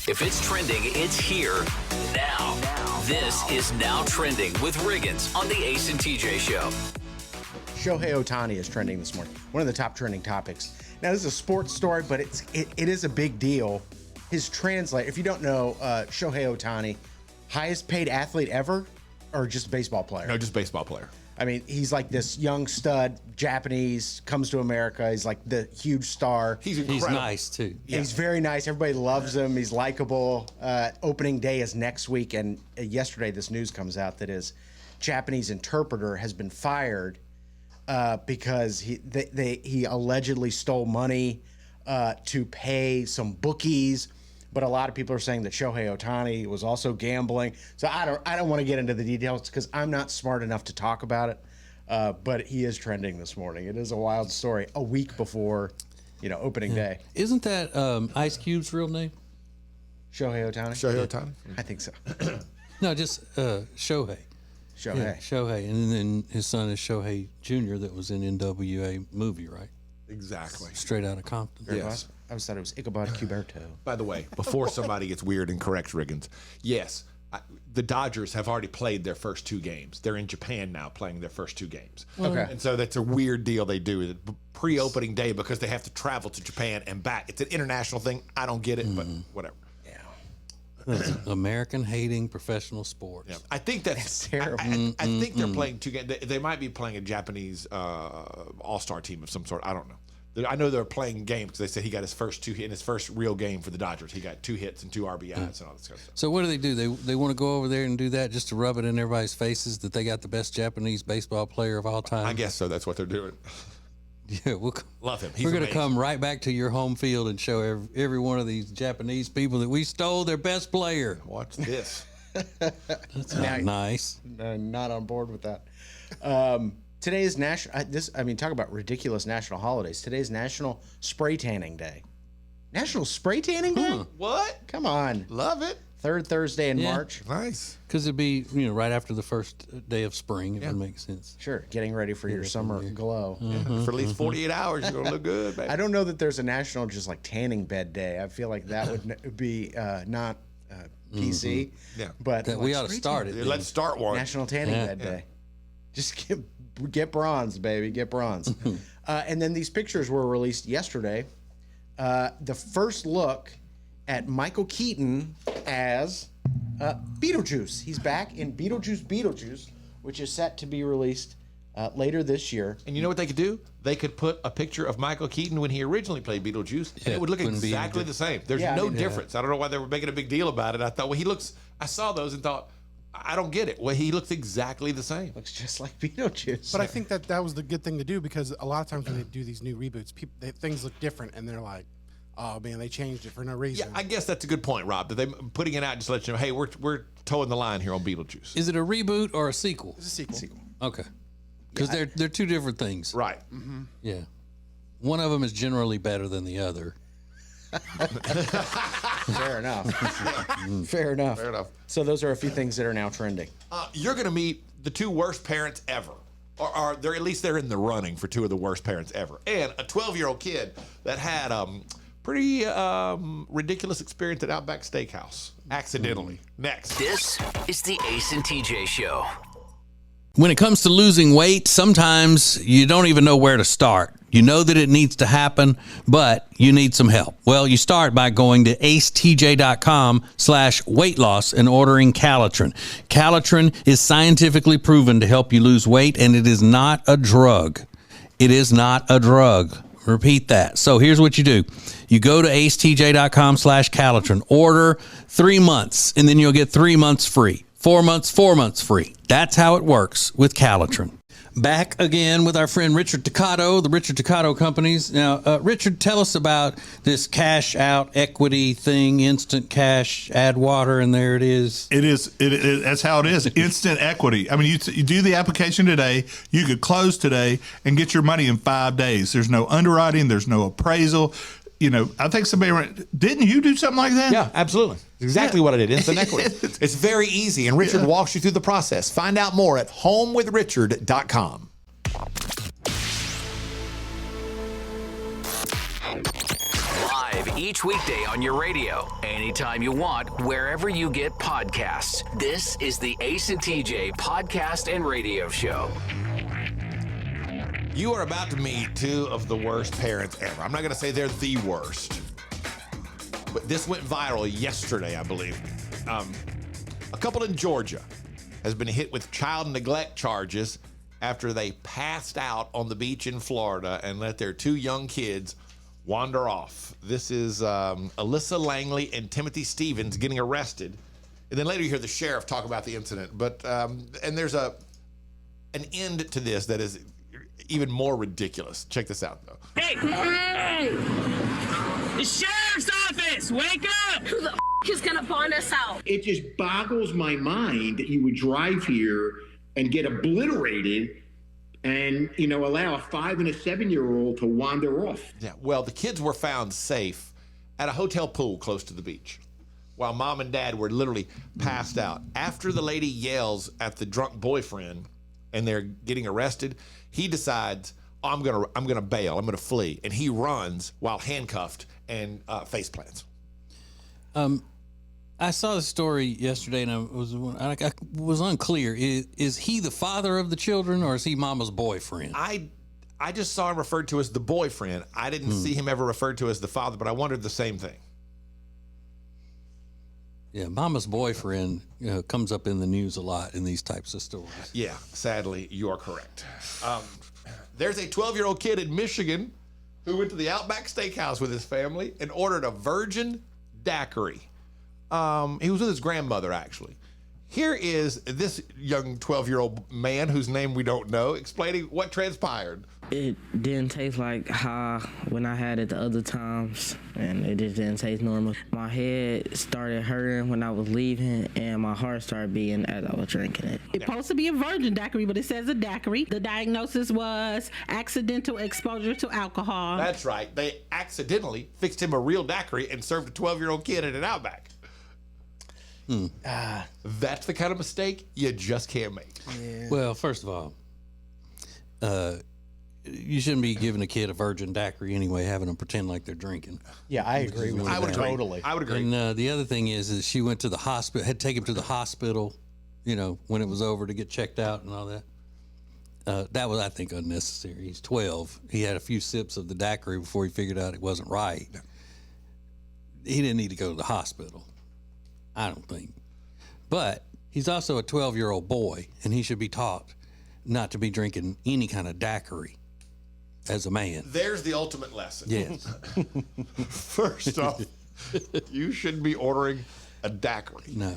If it's trending, it's here now. This is Now Trending with Riggins on the Ace and TJ Show. Shohei Ohtani is trending this morning. One of the top trending topics. Now, this is a sports story, but it is a big deal. His translator, if you don't know, Shohei Ohtani, highest paid athlete ever, or just baseball player? No, just baseball player. I mean, he's like this young stud, Japanese, comes to America. He's like the huge star. He's incredible. He's nice, too. Yeah. He's very nice. Everybody loves him. He's likable. Opening day is next week, and yesterday this news comes out that his Japanese interpreter has been fired because he allegedly stole money to pay some bookies. But a lot of people are saying that Shohei Ohtani was also gambling. So I don't want to get into the details because I'm not smart enough to talk about it. But he is trending this morning. It is a wild story. A week before, opening day. Isn't that Ice Cube's real name? Shohei Ohtani. Shohei Ohtani? I think so. No, just Shohei. Shohei. Yeah, Shohei. And then his son is Shohei Jr. that was in NWA movie, right? Exactly. Straight out of Compton. Yes. I always thought it was Ichabod Cuberto. By the way, before somebody gets weird and corrects Riggins, yes, the Dodgers have already played their first two games. They're in Japan now playing their first two games. Okay. And so that's a weird deal they do pre-opening day because they have to travel to Japan and back. It's an international thing. I don't get it, but whatever. That's American hating professional sports. Yeah. I think that's terrible. I think they're playing two games. They might be playing a Japanese all-star team of some sort. I don't know. I know they're playing games because they said he got his first two in his first real game for the Dodgers. He got 2 hits and 2 RBIs and all this kind of stuff. So what do? They want to go over there and do that just to rub it in everybody's faces that they got the best Japanese baseball player of all time? I guess so. That's what they're doing. Yeah, Love him. We're going to come right back to your home field and show every one of these Japanese people that we stole their best player. Watch this. That's not nice. Not on board with that. Today is national. Talk about ridiculous national holidays. Today is National Spray Tanning Day. National Spray Tanning Day? What? Come on. Love it. Third Thursday in Yeah. March. Nice. Because it'd be right after the first day of spring. It would make sense. Sure, getting ready for your summer glow. For at least 48 hours, you're going to look good, baby. I don't know that there's a national just like tanning bed day. I feel like that would be not PC. Yeah. But That we ought to start it. Let's start one. National Tanning Bed Day. Just get bronze, baby. Get bronze. And then these pictures were released yesterday. The first look at Michael Keaton as Beetlejuice. He's back in Beetlejuice, which is set to be released later this year. And you know what they could do? They could put a picture of Michael Keaton when he originally played Beetlejuice, and it would look wouldn't be exactly any the same. There's Yeah, I no mean, difference. I don't know why they were making a big deal about it. I thought, I saw those and thought, I don't get it. Well, he looks exactly the same. Looks just like Beetlejuice. But I think that was the good thing to do because a lot of times when they do these new reboots, things look different and they're like, oh man, they changed it for no reason. Yeah, I guess that's a good point, Rob. That they putting it out just to let you know, hey, we're towing the line here on Beetlejuice. Is it a reboot or a sequel? It's a sequel. Okay. Because they're two different things. Right. Yeah. One of them is generally better than the other. Fair enough. Fair enough. Fair enough. So those are a few things that are now trending. You're going to meet the 2 worst parents ever. Or they're at least they're in the running for 2 of the worst parents ever. And a 12-year-old kid that had pretty ridiculous experience at Outback Steakhouse accidentally. Next. This is the Ace and TJ Show. When it comes to losing weight, sometimes you don't even know where to start. You know that it needs to happen, but you need some help. Well, you start by going to acetj.com/weight loss and ordering Calitrin. Calitrin is scientifically proven to help you lose weight, and it is not a drug. It is not a drug. Repeat that. So here's what you do. You go to acetj.com/Calitrin, order 3 months, and then you'll get 3 months free. 4 months free. That's how it works with Calitrin. Back again with our friend Richard Toccato, the Richard Toccato Companies. Now, Richard, tell us about this cash out equity thing, instant cash, add water, and there it is. It is. That's how it is. Instant equity. I mean, you do the application today. You could close today and get your money in 5 days. There's no underwriting. There's no appraisal. I think didn't you do something like that? Yeah, absolutely. Exactly what I did. Instant equity. It's very easy, and Richard walks you through the process. Find out more at homewithrichard.com. Live live each weekday on your radio, anytime you want, wherever you get podcasts. This is the Ace and TJ Podcast and Radio Show. You are about to meet two of the worst parents ever. I'm not going to say they're the worst, but this went viral yesterday, I believe. A couple in Georgia has been hit with child neglect charges after they passed out on the beach in Florida and let their two young kids wander off. This is Alyssa Langley and Timothy Stevens getting arrested. And then later you hear the sheriff talk about the incident. But and there's an end to this that is even more ridiculous. Check this out, though. Hey! The sheriff's office! Wake up! Who the is gonna bond us out? It just boggles my mind that you would drive here and get obliterated and, allow a 5 and a 7-year-old to wander off. Yeah, well, the kids were found safe at a hotel pool close to the beach while mom and dad were literally passed out. After the lady yells at the drunk boyfriend and they're getting arrested, he decides, I'm gonna bail, I'm gonna flee, and he runs while handcuffed and face plants. I saw the story yesterday, and I was unclear. Is he the father of the children, or is he mama's boyfriend? I just saw him referred to as the boyfriend. I didn't see him ever referred to as the father, but I wondered the same thing. Yeah, mama's boyfriend comes up in the news a lot in these types of stories. Yeah, sadly, you are correct. There's a 12-year-old kid in Michigan who went to the Outback Steakhouse with his family and ordered a virgin daiquiri. He was with his grandmother, actually. Here is this young 12-year-old man whose name we don't know explaining what transpired. It didn't taste like how when I had it the other times, and it just didn't taste normal. My head started hurting when I was leaving, and my heart started beating as I was drinking it. It's supposed to be a virgin daiquiri, but it says a daiquiri. The diagnosis was accidental exposure to alcohol. That's right. They accidentally fixed him a real daiquiri and served a 12-year-old kid at an Outback. That's the kind of mistake you just can't make. Yeah. Well, first of all, you shouldn't be giving a kid a virgin daiquiri anyway, having them pretend like they're drinking. Yeah, I agree with I would that. agree. Totally. I would agree. And the other thing is she went to the hospital, had to take him to the hospital, when it was over to get checked out and all that. That was, I think, unnecessary. He's 12. He had a few sips of the daiquiri before he figured out it wasn't right. He didn't need to go to the hospital, I don't think. But he's also a 12-year-old boy, and he should be taught not to be drinking any kind of daiquiri as a man. There's the ultimate lesson. Yes. First off, you shouldn't be ordering a daiquiri. No,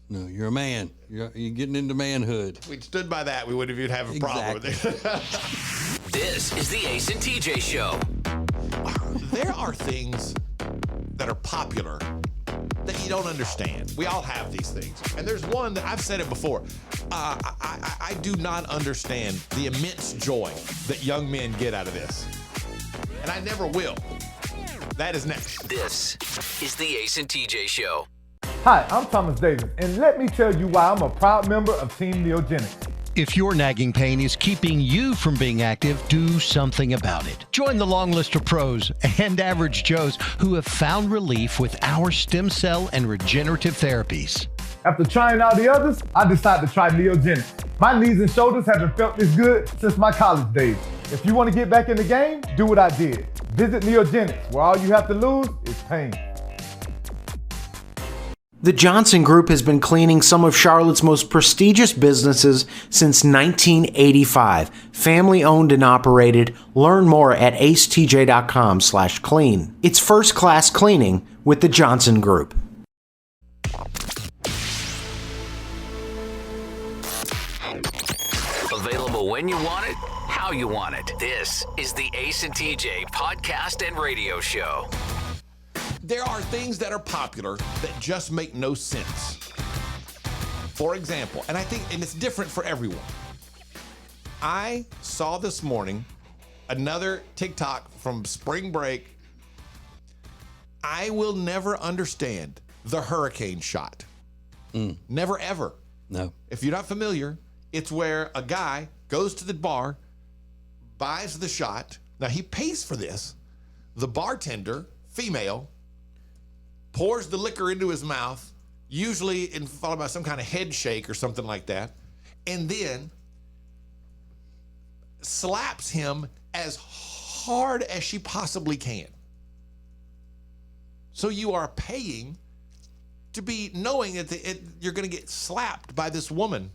you're a man. You're getting into manhood. If we'd stood by that, we wouldn't even have a problem with it. This is the Ace and TJ Show. There are things that are popular that you don't understand. We all have these things. And there's one that I've said it before. I do not understand the immense joy that young men get out of this. And I never will. That is next. This is the Ace and TJ Show. Hi, I'm Thomas Davis, and let me tell you why I'm a proud member of Team Neogenics. If your nagging pain is keeping you from being active, do something about it. Join the long list of pros and average Joes who have found relief with our stem cell and regenerative therapies. After trying all the others, I decided to try Neogenics. My knees and shoulders haven't felt this good since my college days. If you want to get back in the game, do what I did. Visit Neogenics, where all you have to lose is pain. The Johnson Group has been cleaning some of Charlotte's most prestigious businesses since 1985. Family owned and operated. Learn more at acetj.com/clean. It's first class cleaning with the Johnson Group. Available when you want it, how you want it. This is the Ace and TJ Podcast and Radio Show. There are things that are popular that just make no sense. For example, and it's different for everyone. I saw this morning another TikTok from spring break. I will never understand the hurricane shot. Never, ever. No. If you're not familiar, it's where a guy goes to the bar, buys the shot. Now, he pays for this. The bartender female, pours the liquor into his mouth, usually followed by some kind of head shake or something like that, and then slaps him as hard as she possibly can. So you are paying to be knowing that you're going to get slapped by this woman,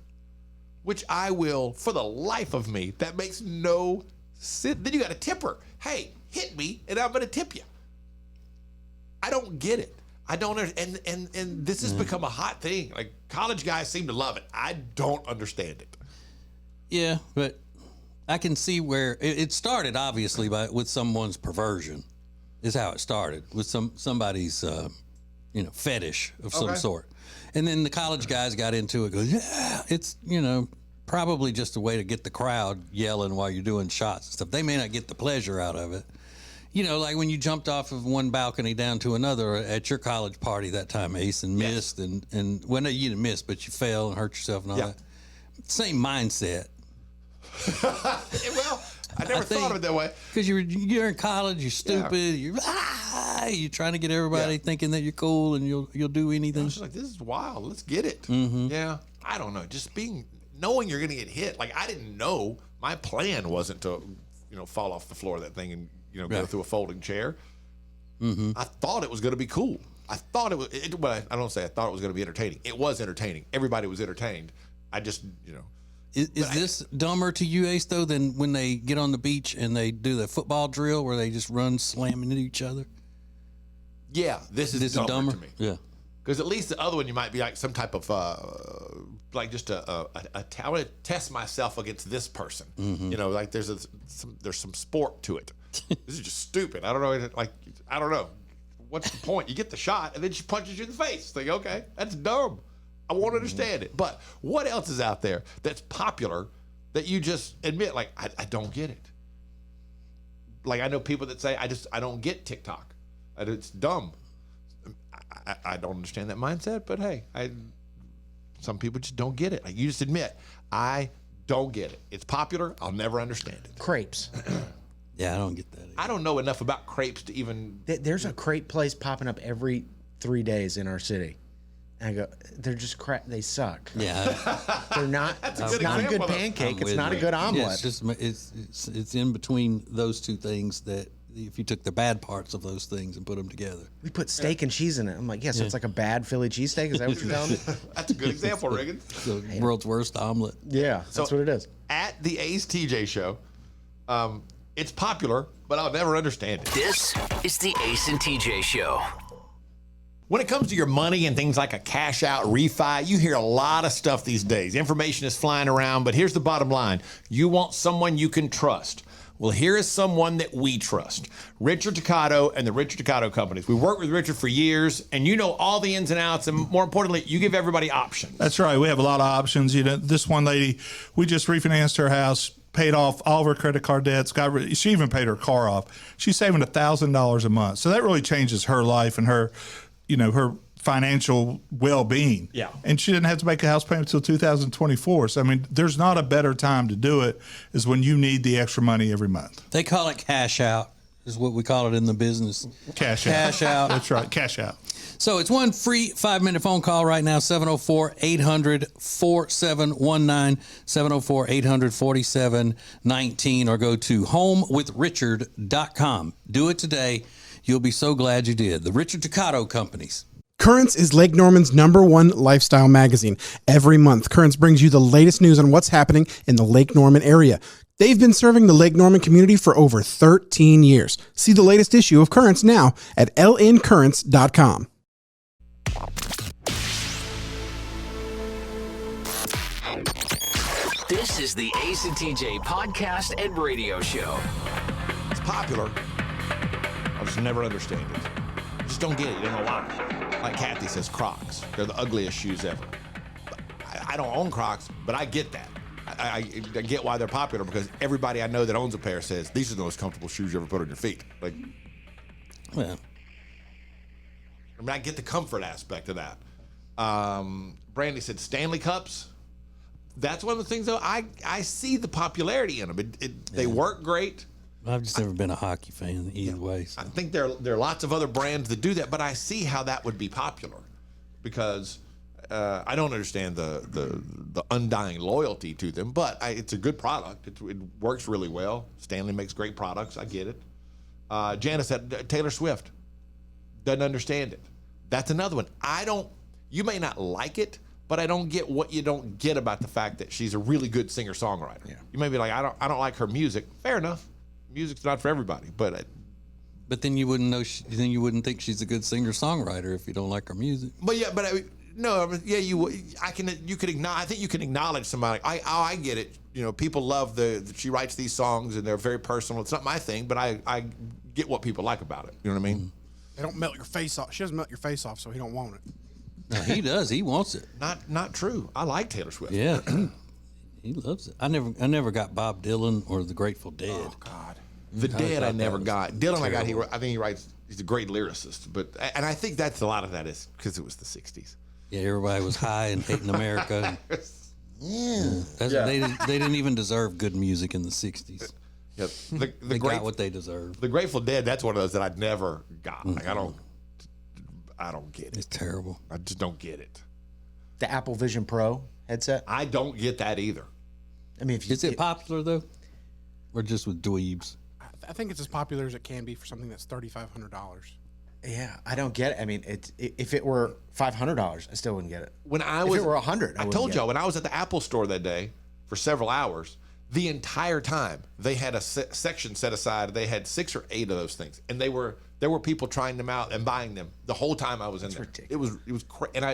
which I will, for the life of me, that makes no sense. Then you got to tip her. Hey, hit me, and I'm going to tip you. I don't get it. I don't understand. And this has become a hot thing. Like, college guys seem to love it. I don't understand it. Yeah, but I can see where it started, obviously, with someone's perversion. Is how it started, with somebody's fetish of some sort. And then the college guys got into it, goes, yeah, it's, probably just a way to get the crowd yelling while you're doing shots and stuff. They may not get the pleasure out of it. Like when you jumped off of one balcony down to another at your college party that time, Ace, and missed, and well, no, you didn't miss, but you fell and hurt yourself and all that. Same mindset. Well, I never thought of it that way. Because you're in college, you're stupid, you're trying to get everybody thinking that you're cool and you'll do anything. I was just like, this is wild. Let's get it. Mm-hmm. Yeah, I don't know. Just knowing you're going to get hit. Like, I didn't know. My plan wasn't to, fall off the floor of that thing and go through a folding chair. Mm-hmm. I thought it was going to be cool. I thought it was. Well, I don't say I thought it was going to be entertaining. It was entertaining. Everybody was entertained. I just, Is this dumber to you, Ace, though, than when they get on the beach and they do the football drill where they just run slamming into each other? Yeah, this is dumber to me. Yeah. Because at least the other one, you might be like some type of, like just I want to test myself against this person. Mm-hmm. Like there's some sport to it. This is just stupid. I don't know. Like, I don't know. What's the point? You get the shot and then she punches you in the face. Think, okay, that's dumb. I won't understand it. But what else is out there that's popular that you just admit, like, I don't get it? Like, I know people that say, I don't get TikTok. It's dumb. I don't understand that mindset, but hey, some people just don't get it. Like, you just admit, I don't get it. It's popular. I'll never understand it. Crepes. Yeah, I don't get that either. I don't know enough about crepes to even... There's a crepe place popping up every 3 days in our city. And I go, they're just crap. They suck. Yeah, they're not. It's not a good pancake. It's not a good omelet. Yeah, it's in between those two things that if you took the bad parts of those things and put them together. We put steak and cheese in it. I'm like, so it's like a bad Philly cheesesteak. Is that what you're telling me? That's a good example, Reagan. The world's worst omelet. Yeah, that's what it is. At the Ace TJ show, it's popular, but I'll never understand it. This is the Ace and TJ show. When it comes to your money and things like a cash out refi, you hear a lot of stuff these days. Information is flying around, but here's the bottom line. You want someone you can trust. Well, here is someone that we trust. Richard Toccato and the Richard Toccato Companies. We worked with Richard for years, and you know all the ins and outs, and more importantly, you give everybody options. That's right. We have a lot of options. This one lady, we just refinanced her house, paid off all of her credit card debts. She even paid her car off. She's saving $1,000 a month. So that really changes her life and her financial well-being. Yeah. And she didn't have to make a house payment until 2024. So, there's not a better time to do it is when you need the extra money every month. They call it cash out, is what we call it in the business. Cash out. Cash out. That's right, cash out. So it's one free 5-minute phone call right now, 704-800-4719, 704-800-4719, or go to homewithrichard.com. Do it today. You'll be so glad you did. The Richard Toccato Companies. Currents is Lake Norman's #1 lifestyle magazine. Every month, Currents brings you the latest news on what's happening in the Lake Norman area. They've been serving the Lake Norman community for over 13 years. See the latest issue of Currents now at lncurrents.com. This is the Ace and TJ podcast and radio show. It's popular. I just never understand it. I just don't get it. I don't know why. Like Kathy says, Crocs. They're the ugliest shoes ever. I don't own Crocs, but I get that. I get why they're popular because everybody I know that owns a pair says, these are the most comfortable shoes you ever put on your feet. Like, well, I get the comfort aspect of that. Brandy said Stanley Cups. That's one of the things, though, I see the popularity in them. They work great. I've just never been a hockey fan either way. So. I think there are lots of other brands that do that, but I see how that would be popular because I don't understand the undying loyalty to them, but it's a good product. It works really well. Stanley makes great products. I get it. Janice said Taylor Swift doesn't understand it. That's another one. You may not like it, but I don't get what you don't get about the fact that she's a really good singer-songwriter. Yeah. You may be like, I don't like her music. Fair enough. Music's not for everybody, but then you wouldn't know. Then you wouldn't think she's a good singer-songwriter if you don't like her music. But yeah, but you could acknowledge. I think you can acknowledge somebody. I get it. You know, people love she writes these songs and they're very personal. It's not my thing, but I get what people like about it. You know what I mean? They don't melt your face off. She doesn't melt your face off, so he don't want it. No, he does. He wants it. Not true. I like Taylor Swift. Yeah, he loves it. I never got Bob Dylan or the Grateful Dead. Oh God, the Dead I never got. Dylan I got. I think he writes. He's a great lyricist, and I think that's a lot of that is because it was the '60s. Yeah, everybody was high and hating America. They didn't even deserve good music in the '60s. Yep. They got what they deserved. The Grateful Dead. That's one of those that I never got. Like I don't get it. It's terrible. I just don't get it. The Apple Vision Pro headset? I don't get that either. I mean, is it popular though, or just with dweebs? I think it's as popular as it can be for something that's $3,500. Yeah, I don't get it. I mean, if it were $500, I still wouldn't get it. If it were $100, I told y'all when I was at the Apple store that day for several hours, the entire time they had a section set aside. They had 6 or 8 of those things, and there were people trying them out and buying them the whole time I was in there. Ridiculous. It was crazy, and I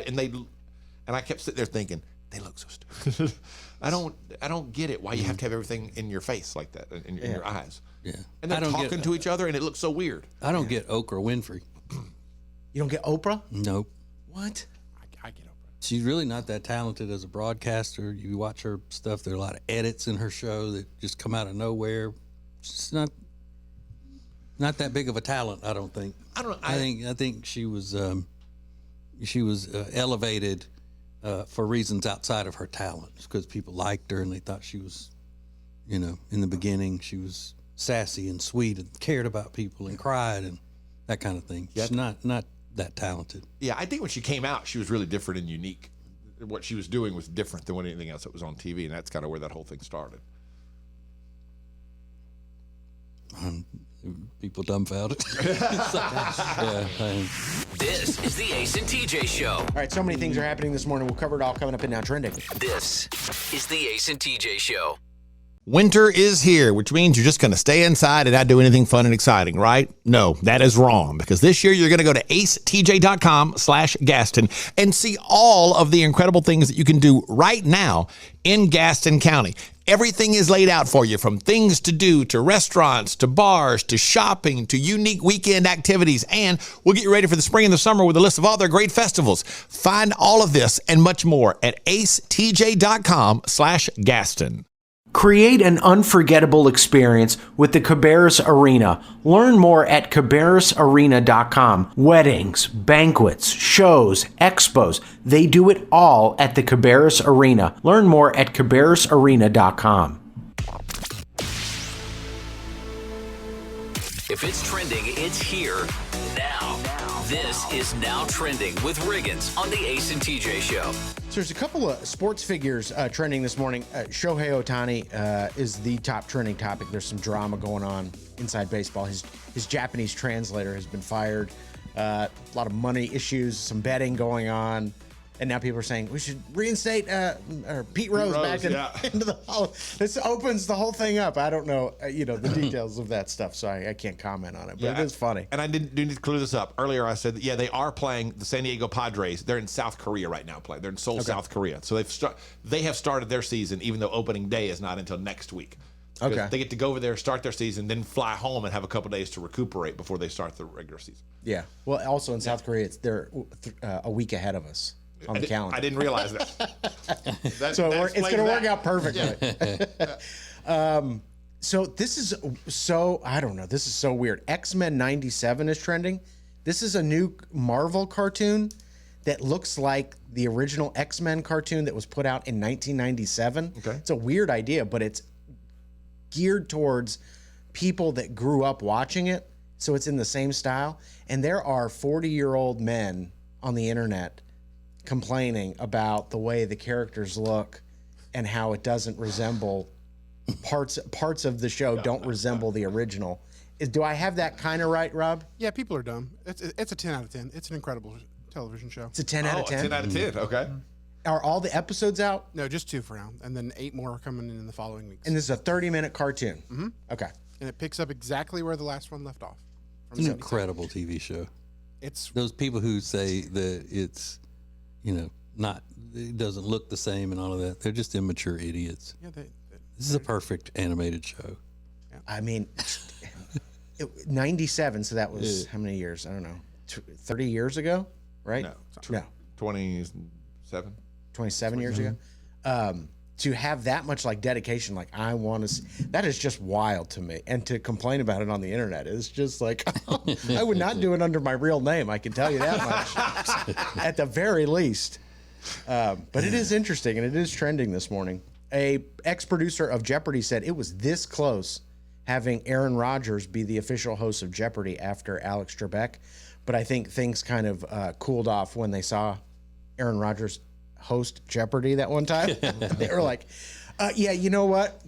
kept sitting there thinking they look so stupid. I don't get it. Why you have to have everything in your face like that in your eyes. Yeah, and they're talking to each other, and it looks so weird. I don't get Oprah Winfrey. You don't get Oprah? Nope. What? I get Oprah. She's really not that talented as a broadcaster. You watch her stuff, there are a lot of edits in her show that just come out of nowhere. She's not that big of a talent, I don't think. I don't know. I think she was elevated for reasons outside of her talent, because people liked her and they thought she was, in the beginning she was sassy and sweet and cared about people and cried and that kind of thing. She's not that talented. Yeah, I think when she came out, she was really different and unique. What she was doing was different than anything else that was on TV, and that's kind of where that whole thing started. People dumbfounded. This is the Ace and TJ Show. All right, so many things are happening this morning. We'll cover it all coming up in Now Trending. This is the Ace and TJ Show. Winter is here, which means you're just going to stay inside and not do anything fun and exciting, right? No, that is wrong, because this year you're going to go to acetj.com/Gaston and see all of the incredible things that you can do right now in Gaston County. Everything is laid out for you, from things to do, to restaurants, to bars, to shopping, to unique weekend activities. And we'll get you ready for the spring and the summer with a list of all their great festivals. Find all of this and much more at acetj.com/Gaston. Create an unforgettable experience with the Cabarrus Arena. Learn more at cabarrusarena.com. Weddings, banquets, shows, expos, they do it all at the Cabarrus Arena. Learn more at cabarrusarena.com. If it's trending, it's here now. This is Now Trending with Riggins on the Ace and TJ Show. So there's a couple of sports figures trending this morning. Shohei Ohtani is the top trending topic. There's some drama going on inside baseball. His Japanese translator has been fired. A lot of money issues, some betting going on. And now people are saying we should reinstate Pete Rose back into the Hall. This opens the whole thing up. I don't know, the details of that stuff, so I can't comment on it. But it is funny. And I do need to clear this up. Earlier I said that, they are playing the San Diego Padres. They're in South Korea right now playing. They're in Seoul, South Korea. So they have started their season, even though opening day is not until next week. Okay. They get to go over there, start their season, then fly home and have a couple days to recuperate before they start the regular season. Yeah. Well, also in South Korea, they're a week ahead of us. On the calendar. I didn't realize that. So it's going to work out perfectly. So this is I don't know. This is so weird. X-Men 97 is trending. This is a new Marvel cartoon that looks like the original X-Men cartoon that was put out in 1997. Okay. It's a weird idea, but it's geared towards people that grew up watching it, so it's in the same style. And there are 40-year-old men on the internet complaining about the way the characters look and how it doesn't resemble parts of the show don't resemble the original. Do I have that kind of right, Rob? Yeah, people are dumb. It's a 10 out of 10. It's an incredible television show. It's a 10 out of 10? 10 out of 10, okay. Are all the episodes out? No, just 2 for now. And then 8 more are coming in the following weeks. And this is a 30-minute cartoon? Mm-hmm. Okay. And it picks up exactly where the last one left off. It's an incredible TV show. It's those people who say that it's, not, it doesn't look the same and all of that. They're just immature idiots. Yeah, this is a perfect animated show. Yeah. I mean, 97, so that was how many years? I don't know. 30 years ago, right? No. 27. 27 years ago. To have that much like dedication, like I want to, that is just wild to me. And to complain about it on the internet is just like, I would not do it under my real name. I can tell you that much at the very least. But it is interesting and it is trending this morning. A ex-producer of Jeopardy said it was this close having Aaron Rodgers be the official host of Jeopardy after Alex Trebek. But I think things kind of cooled off when they saw Aaron Rodgers host Jeopardy that one time. They were like, yeah, you know what?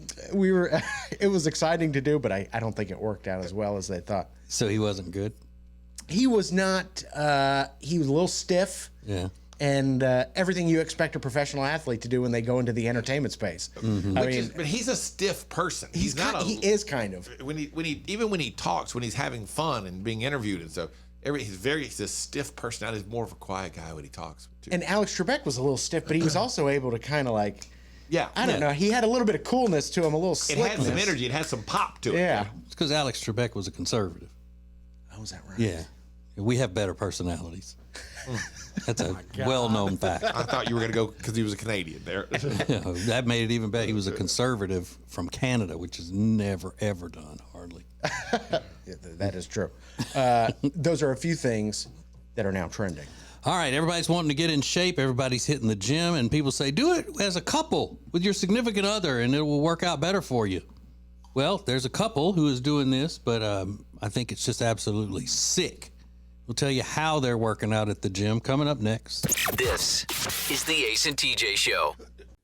It was exciting to do, but I don't think it worked out as well as they thought. So he wasn't good? He was not, he was a little stiff. Yeah. And everything you expect a professional athlete to do when they go into the entertainment space. Mm-hmm. But he's a stiff person. He is kind of. When he talks, when he's having fun and being interviewed and stuff, he's a stiff personality. He's more of a quiet guy when he talks. Too. And Alex Trebek was a little stiff, but he was also able to kind of like, I don't know. He had a little bit of coolness to him, a little slickness. It had some energy. It had some pop to it. Yeah. It's because Alex Trebek was a conservative. Oh, is that right? Yeah. We have better personalities. That's a well-known fact. I thought you were going to go because he was a Canadian there. That made it even better. He was a conservative from Canada, which is never, ever done, hardly. Yeah, that is true. Those are a few things that are now trending. All right, everybody's wanting to get in shape. Everybody's hitting the gym, and people say, do it as a couple with your significant other, and it will work out better for you. Well, there's a couple who is doing this, but I think it's just absolutely sick. We'll tell you how they're working out at the gym coming up next. This is the Ace and TJ Show.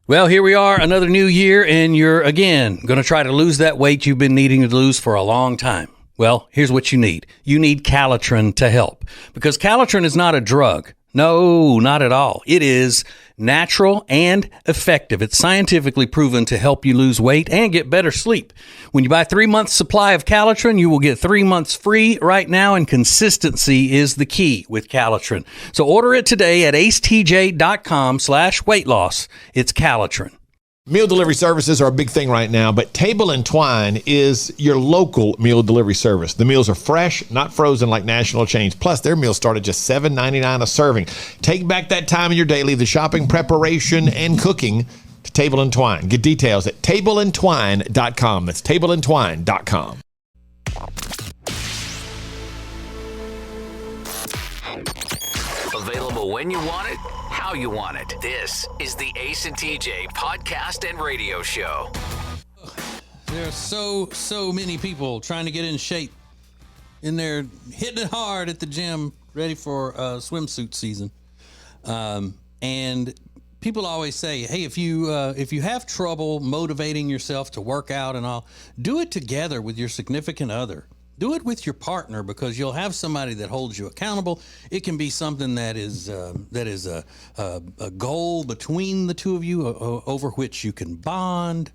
Well, here we are, another new year, and you're, again, going to try to lose that weight you've been needing to lose for a long time. Well, here's what you need. You need Calitrin to help, because Calitrin is not a drug. No, not at all. It is natural and effective. It's scientifically proven to help you lose weight and get better sleep. When you buy 3 months supply of Calitrin, you will get 3 months free right now, and consistency is the key with Calitrin. So order it today at acetj.com/weight loss. It's Calitrin. Meal delivery services are a big thing right now, but Table and Twine is your local meal delivery service. The meals are fresh, not frozen like national chains. Plus, their meals start at just $7.99 a serving. Take back that time in your day, leave the shopping, preparation, and cooking to Table and Twine. Get details at tableandtwine.com. That's tableandtwine.com. Available when you want it, how you want it. This is the Ace and TJ podcast and radio show. There are so many people trying to get in shape, and they're hitting it hard at the gym, ready for swimsuit season. And people always say, hey, if you have trouble motivating yourself to work out and all, do it together with your significant other. Do it with your partner, because you'll have somebody that holds you accountable. It can be something that is a goal between the two of you over which you can bond,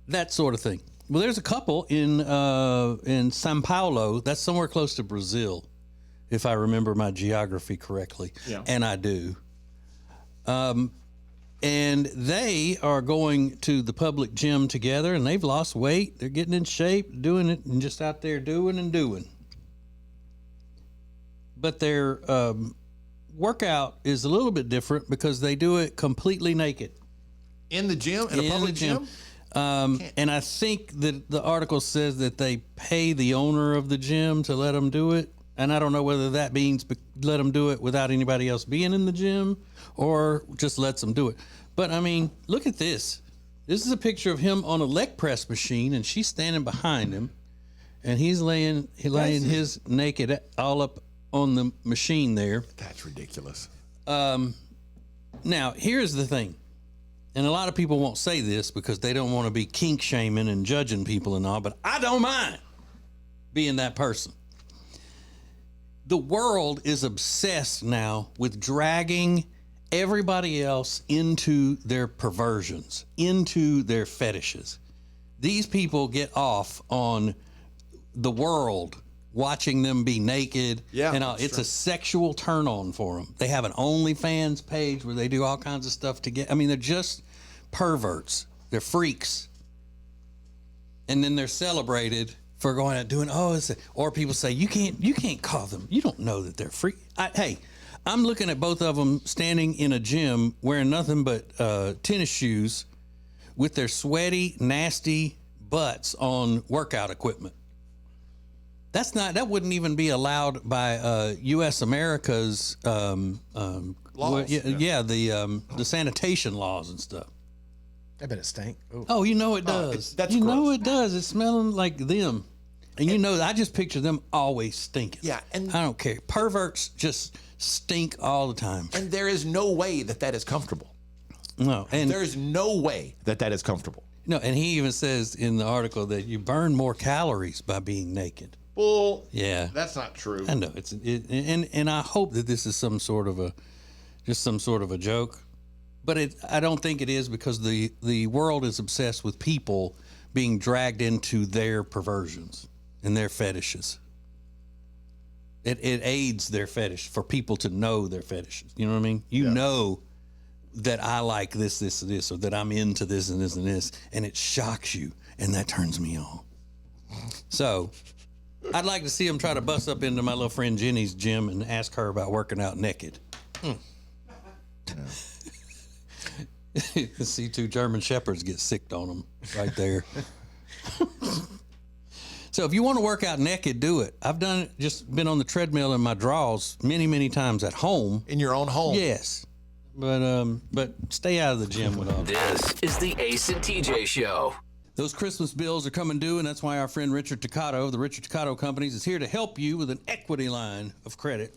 that sort of thing. Well, there's a couple in São Paulo. That's somewhere close to Brazil, if I remember my geography correctly. Yeah. And I do. And they are going to the public gym together, and they've lost weight. They're getting in shape, doing it, and just out there doing. But their workout is a little bit different because they do it completely naked. In the gym? In a public gym? And I think that the article says that they pay the owner of the gym to let them do it. And I don't know whether that means let them do it without anybody else being in the gym or just lets them do it. But, I mean, look at this. This is a picture of him on a leg press machine, and she's standing behind him. and he's laying his naked all up on the machine there. That's ridiculous. Now, here's the thing, and a lot of people won't say this because they don't want to be kink shaming and judging people and all, but I don't mind being that person. The world is obsessed now with dragging everybody else into their perversions, into their fetishes. These people get off on the world watching them be naked. Yeah, and it's a sexual turn on for them. They have an OnlyFans page where they do all kinds of stuff to get. I mean, they're just perverts. They're freaks. And then they're celebrated for going out doing, or people say, you can't call them. You don't know that they're freak. Hey, I'm looking at both of them standing in a gym wearing nothing but tennis shoes with their sweaty, nasty butts on workout equipment. That wouldn't even be allowed by U.S. America's laws. The sanitation laws and stuff. I bet it stink. Ooh. Oh, you know it does. That's you gross. know it does. It's smelling like them. And you know, I just picture them always stinking. Yeah, and I don't care. Perverts just stink all the time. And there is no way that is comfortable. No, and there is no way that is comfortable. No, and he even says in the article that you burn more calories by being naked. Well, yeah, that's not true. I know and I hope that this is some sort of a joke, but I don't think it is, because the world is obsessed with people being dragged into their perversions and their fetishes. It aids their fetish for people to know their fetishes. You know what I mean? You know that I like this, or that I'm into this and this and this, and it shocks you, and that turns me on. So I'd like to see him try to bust up into my little friend Jenny's gym and ask her about working out naked. See two German Shepherds get sicked on them right there. So if you want to work out naked, do it. I've done it, just been on the treadmill in my drawers many, many times at home. In your own home? Yes. But stay out of the gym with all that. This is the Ace and TJ Show. Those Christmas bills are coming due, and that's why our friend Richard Toccato of the Richard Toccato Companies is here to help you with an equity line of credit.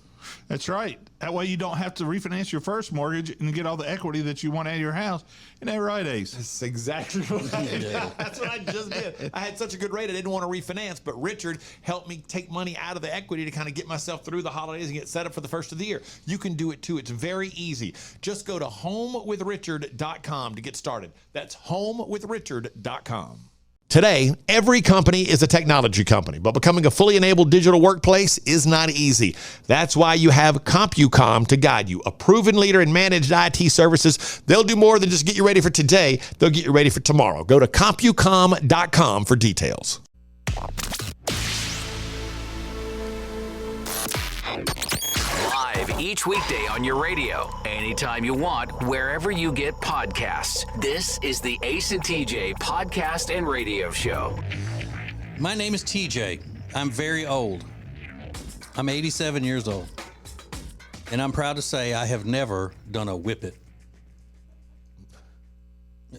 That's right. That way you don't have to refinance your first mortgage and get all the equity that you want out of your house. Isn't that right, Ace? That's exactly right. Yeah. That's what I just did. I had such a good rate, I didn't want to refinance, but Richard helped me take money out of the equity to kind of get myself through the holidays and get set up for the first of the year. You can do it too. It's very easy. Just go to homewithrichard.com to get started. That's homewithrichard.com. Today, every company is a technology company, but becoming a fully enabled digital workplace is not easy. That's why you have CompuCom to guide you, a proven leader in managed IT services. They'll do more than just get you ready for today. They'll get you ready for tomorrow. Go to CompuCom.com for details. Live each weekday on your radio, anytime you want, wherever you get podcasts. This is the Ace and TJ Podcast and Radio Show. My name is TJ. I'm very old. I'm 87 years old. And I'm proud to say I have never done a whippet.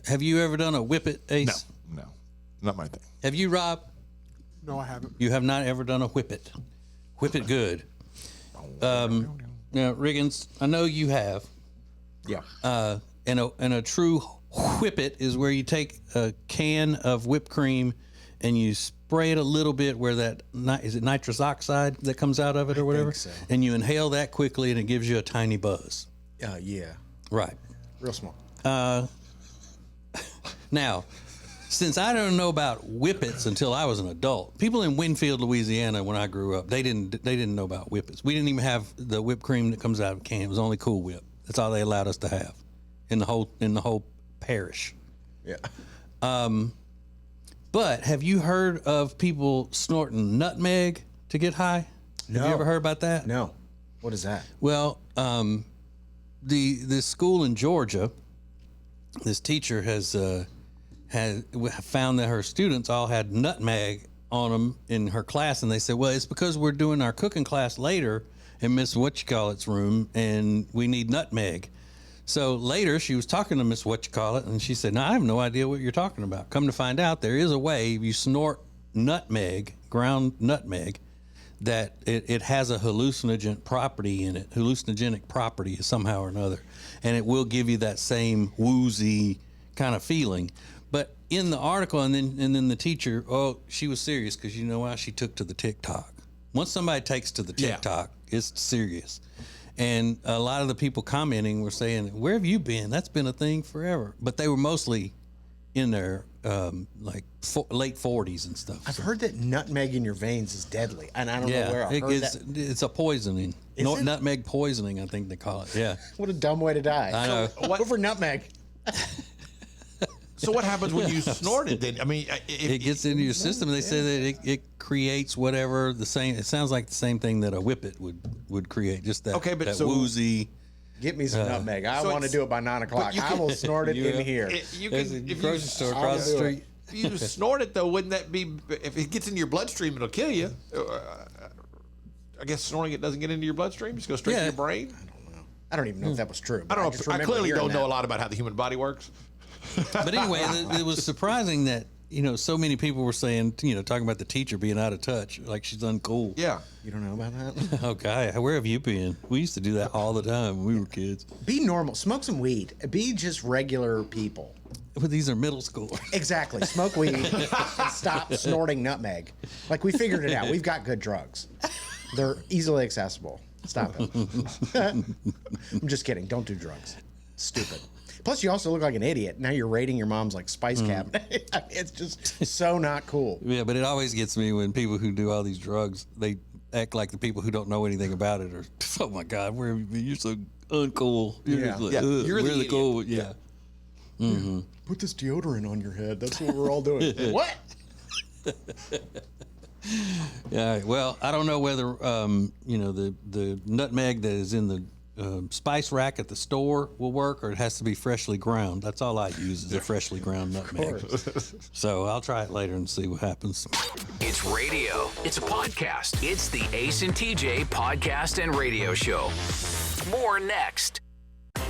Have you ever done a whippet, Ace? No, not my thing. Have you, Rob? No, I haven't. You have not ever done a whippet. Whip it good. Now, Riggins, I know you have. Yeah. And a true whippet is where you take a can of whipped cream and you spray it a little bit where is it nitrous oxide that comes out of it or whatever? I think so. And you inhale that quickly and it gives you a tiny buzz. Yeah. Right. Real small. Now, since I don't know about whippets until I was an adult, people in Winfield, Louisiana, when I grew up, they didn't know about whippets. We didn't even have the whipped cream that comes out of a can. It was only Cool Whip. That's all they allowed us to have in the whole parish. Yeah. But have you heard of people snorting nutmeg to get high? No. Have you ever heard about that? No. What is that? Well, this school in Georgia, this teacher has found that her students all had nutmeg on them in her class, and they said, well, it's because we're doing our cooking class later in Miss Whatchamacallit's room, and we need nutmeg. So later, she was talking to Miss Whatchamacallit, and she said, no, I have no idea what you're talking about. Come to find out, there is a way, if you snort nutmeg ground nutmeg, that it has a hallucinogenic property in it, hallucinogenic property somehow or another, and it will give you that same woozy kind of feeling. But in the article, and then the teacher, she was serious because you know why? She took to the TikTok. Once somebody takes to the TikTok, it's serious. And a lot of the people commenting were saying, "Where have you been? That's been a thing forever." But they were mostly in their late 40s and stuff. I've heard that nutmeg in your veins is deadly, and I don't know where I heard that. It's a poisoning. Nutmeg poisoning, I think they call it. Yeah. What a dumb way to die. I know. Go for nutmeg. So what happens when you snort it then? I mean, it gets into your system. They say that it creates whatever the same. It sounds like the same thing that a whippet would create. Just that, that woozy. Get me some nutmeg. I want to do it by 9 o'clock. I will snort it in here. You can, if grocery store across the street. If you snort it though, wouldn't that be? If it gets into your bloodstream, it'll kill you. I guess snorting it doesn't get into your bloodstream. Just go straight to your brain. I don't even know if that was true. I don't know. I clearly don't know a lot about how the human body works. But anyway, it was surprising that so many people were saying, talking about the teacher being out of touch, like she's uncool. Yeah. You don't know about that? Okay. Where have you been? We used to do that all the time when we were kids. Be normal. Smoke some weed. Be just regular people. But these are middle schoolers. Exactly. Smoke weed. Stop snorting nutmeg. Like, we figured it out. We've got good drugs. They're easily accessible. Stop it. I'm just kidding. Don't do drugs. Stupid. Plus, you also look like an idiot. Now you're raiding your mom's spice cabinet. It's just so not cool. Yeah, but it always gets me when people who do all these drugs, they act like the people who don't know anything about it are, oh my God, where have you been? You're so uncool. You're just like, you're really cool. Yeah. Mm-hmm. Put this deodorant on your head. That's what we're all doing. What? Yeah. Well, I don't know whether the nutmeg that is in the spice rack at the store will work, or it has to be freshly ground. That's all I use is a freshly ground nutmeg. So I'll try it later and see what happens. It's radio. It's a podcast. It's the Ace and TJ podcast and radio show. More next.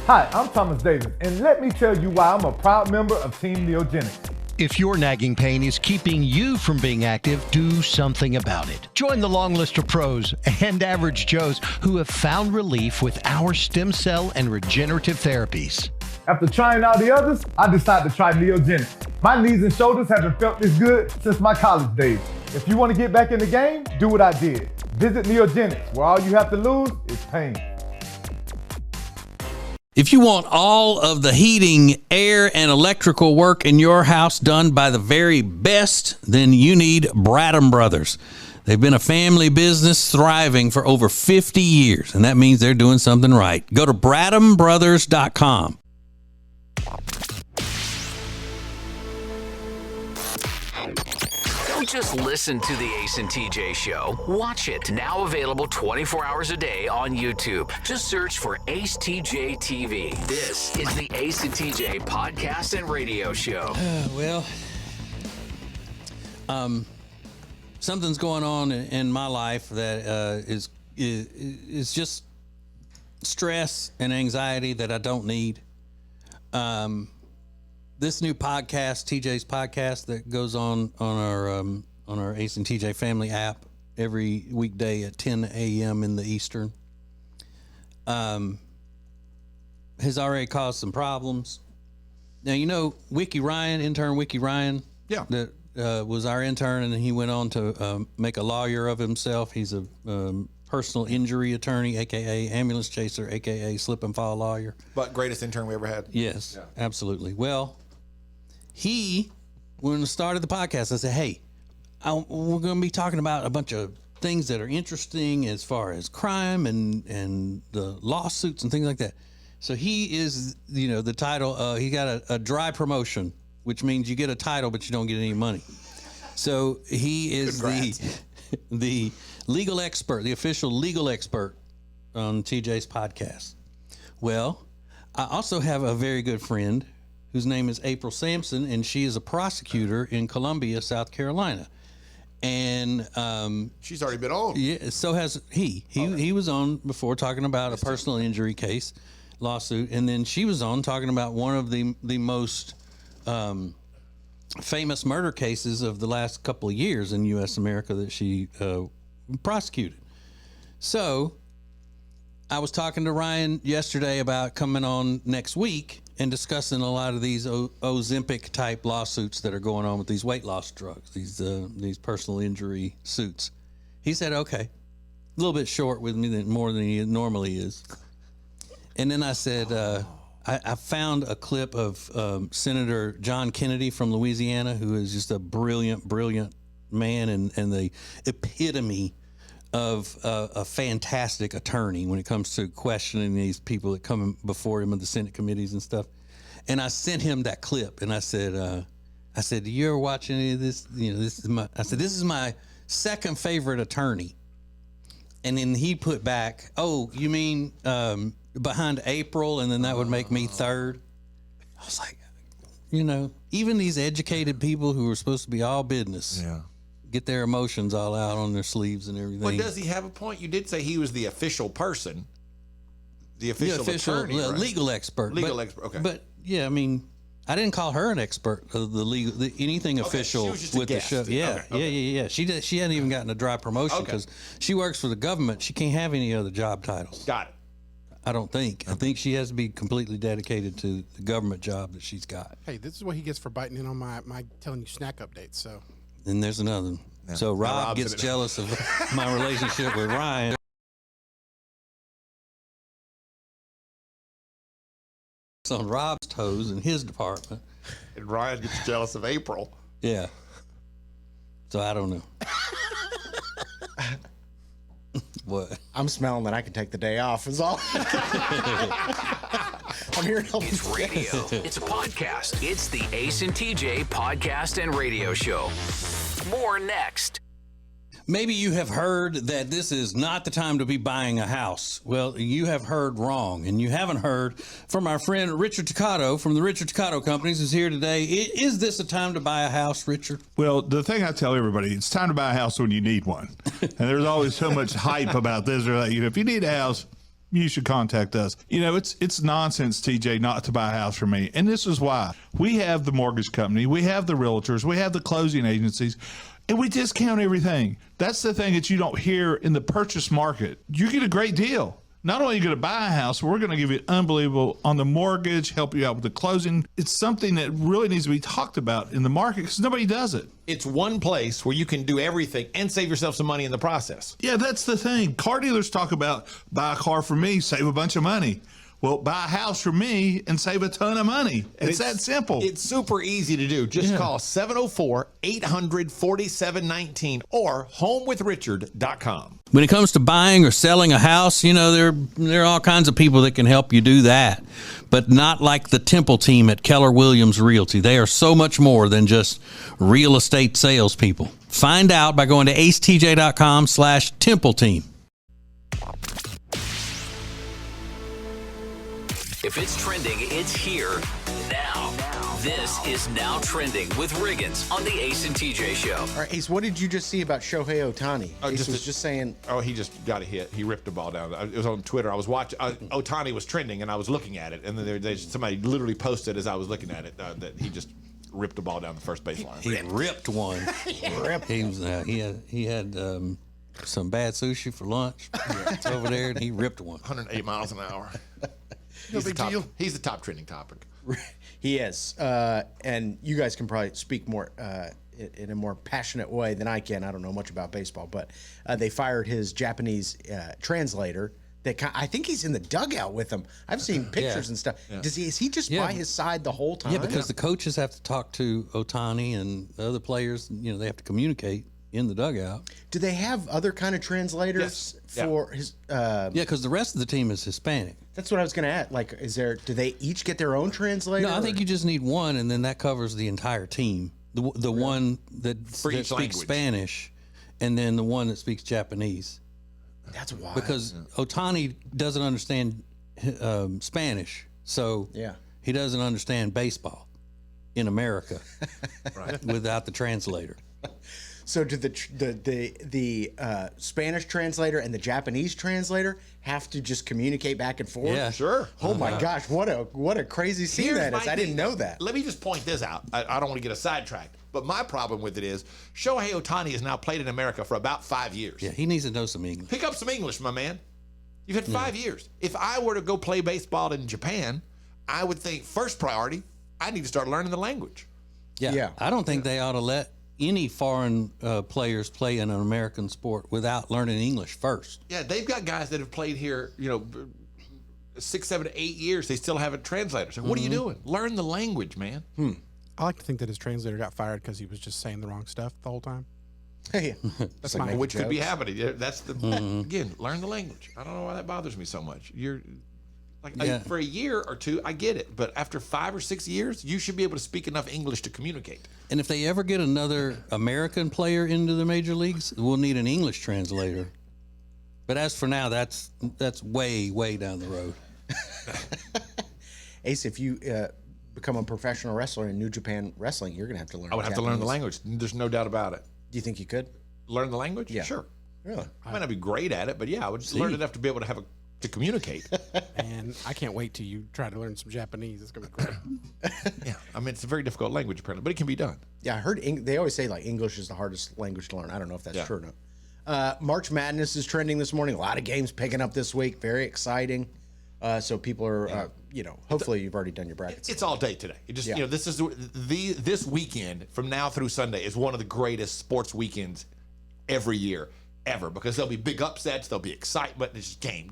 Hi, I'm Thomas Davis, and let me tell you why I'm a proud member of Team Neogenics. If your nagging pain is keeping you from being active, do something about it. Join the long list of pros and average Joes who have found relief with our stem cell and regenerative therapies. After trying all the others, I decided to try Neogenics. My knees and shoulders haven't felt this good since my college days. If you want to get back in the game, do what I did. Visit Neogenics, where all you have to lose is pain. If you want all of the heating, air, and electrical work in your house done by the very best, then you need Bradham Brothers. They've been a family business thriving for over 50 years, and that means they're doing something right. Go to BradhamBrothers.com. Don't just listen to the Ace and TJ show. Watch it. Now available 24 hours a day on YouTube. Just search for Ace TJ TV. This is the Ace and TJ podcast and radio show. Something's going on in my life that is just stress and anxiety that I don't need. This new podcast, TJ's podcast, that goes on our Ace and TJ Family app every weekday at 10 a.m. in the Eastern, has already caused some problems. Now, Wiki Ryan, intern Wiki Ryan, that was our intern, and he went on to make a lawyer of himself. He's a personal injury attorney, aka ambulance chaser, aka slip and fall lawyer. But greatest intern we ever had. Yes, absolutely. Well, when we started the podcast, I said, hey, we're going to be talking about a bunch of things that are interesting as far as crime and the lawsuits and things like that. So he is, the title, he got a dry promotion, which means you get a title, but you don't get any money. So he is the legal expert, the official legal expert on TJ's podcast. Well, I also have a very good friend whose name is April Sampson, and she is a prosecutor in Columbia, South Carolina. And she's already been on. Yeah, so has he. He was on before talking about a personal injury case lawsuit, and then she was on talking about one of the most famous murder cases of the last couple of years in U.S. America that she prosecuted. So I was talking to Ryan yesterday about coming on next week and discussing a lot of these Ozempic type lawsuits that are going on with these weight loss drugs, these personal injury suits. He said, okay, a little bit short with me more than he normally is. And then I said, I found a clip of Senator John Kennedy from Louisiana, who is just a brilliant, brilliant man and the epitome of a fantastic attorney when it comes to questioning these people that come before him in the Senate committees and stuff. And I sent him that clip, and I said, "Do you ever watch any of this? You know, this is my second favorite attorney." And then he put back, "Oh, you mean behind April, and then that would make me third?" I was like, even these educated people who are supposed to be all business, get their emotions all out on their sleeves and everything. Well, does he have a point? You did say he was the official person, the official attorney, right? Legal expert. Expert. Okay, but yeah, I mean, I didn't call her an expert of anything official she was just with a the guest. show. Yeah, Okay. yeah. She hadn't even gotten a dry promotion because she works for the government. She can't have any other job titles. Got it. I don't think. I think she has to be completely dedicated to the government job that she's got. Hey, this is what he gets for biting in on my telling you snack updates. So Then there's another one. Yeah. So Rob Rob's gets in it. jealous of my relationship with Ryan. It's on Rob's toes in his department. And Ryan gets jealous of April. Yeah. So I don't know. What? I'm smelling that I can take the day off is all. I'm here to help. It's radio. It's a podcast. It's the Ace and TJ podcast and radio show. More next. Maybe you have heard that this is not the time to be buying a house. Well, you have heard wrong, and you haven't heard from our friend Richard Toccato from the Richard Toccato Companies, who's here today. Is this a time to buy a house, Richard? Well, the thing I tell everybody, it's time to buy a house when you need one. And there's always so much hype about this or that. If you need a house, you should contact us. It's nonsense, TJ, not to buy a house from me. And this is why. We have the mortgage company. We have the realtors. We have the closing agencies. And we discount everything. That's the thing that you don't hear in the purchase market. You get a great deal. Not only are you going to buy a house, we're going to give you unbelievable on the mortgage, help you out with the closing. It's something that really needs to be talked about in the market because nobody does it. It's one place where you can do everything and save yourself some money in the process. Yeah, that's the thing. Car dealers talk about buy a car from me, save a bunch of money. Well, buy a house from me and save a ton of money. It's that simple. It's super easy to do. Just call 704-800-4719 or homewithrichard.com. When it comes to buying or selling a house, there are all kinds of people that can help you do that, but not like the Temple team at Keller Williams Realty. They are so much more than just real estate salespeople. Find out by going to acetj.com/Temple team. If it's trending, it's here now. This is Now Trending with Riggins on the Ace and TJ Show. All right, Ace, what did you just see about Shohei Ohtani? Ace was just saying. Oh, he just got a hit. He ripped the ball down. It was on Twitter. I was watching. Ohtani was trending, and I was looking at it. And then somebody literally posted as I was looking at it that he just ripped the ball down the first baseline. He ripped one. He had some bad sushi for lunch. It's over there, and he ripped one. 108 miles an hour. He's the top trending topic. He is. And you guys can probably speak more in a more passionate way than I can. I don't know much about baseball, but they fired his Japanese translator. I think he's in the dugout with them. I've seen pictures and stuff. Yeah. Is he just by his side the whole time? Yeah, because the coaches have to talk to Ohtani and the other players. They have to communicate in the dugout. Do they have other kind of translators for his? Yeah, because the rest of the team is Hispanic. That's what I was going to ask. Like, do they each get their own translator? No, I think you just need one, and then that covers the entire team. The one that speaks Spanish, and then the one that speaks Japanese. That's wild. Because Ohtani doesn't understand Spanish, so he doesn't understand baseball in America without the translator. So do the Spanish translator and the Japanese translator have to just communicate back and forth? Yeah. Sure. Oh my gosh, what a crazy scene Here's that my is. I didn't thing. know that. Let me just point this out. I don't want to get us sidetracked, but my problem with it is Shohei Ohtani has now played in America for about 5 years. Yeah, he needs to know some English. Pick up some English, my man. You've had 5 years. If I were to go play baseball in Japan, I would think first priority, I need to start learning the language. Yeah. I don't think they ought to let any foreign players play in an American sport without learning English first. Yeah, they've got guys that have played here, 6, 7, 8 years. They still have a translator. So what are you doing? Learn the language, man. I like to think that his translator got fired because he was just saying the wrong stuff the whole time. Hey, That's my Which could be happening. Yeah, that's the again, learn the language. I don't know why that bothers me so much. You're like for a year or two, I get it, but after 5 or 6 years, you should be able to speak enough English to communicate. And if they ever get another American player into the major leagues, we'll need an English translator. But as for now, that's way down the road. Ace, if you become a professional wrestler in New Japan Wrestling, you're going to have to learn I would have to learn the language. There's no doubt about it. Do you think you could? Learn the language? Yeah. Sure. Really? I might not be great at it, but yeah, I would just learn enough to be able to to communicate. And I can't wait till you try to learn some Japanese. It's going to be great. Yeah, I mean, it's a very difficult language apparently, but it can be done. Yeah, I heard they always say like English is the hardest language to learn. I don't know if that's true or not. March Madness is trending this morning. A lot of games picking up this week. Very exciting. So people are, hopefully you've already done your brackets. It's all day today. It just, this is this weekend from now through Sunday is one of the greatest sports weekends every year, ever, because there'll be big upsets, there'll be excitement. It's just game.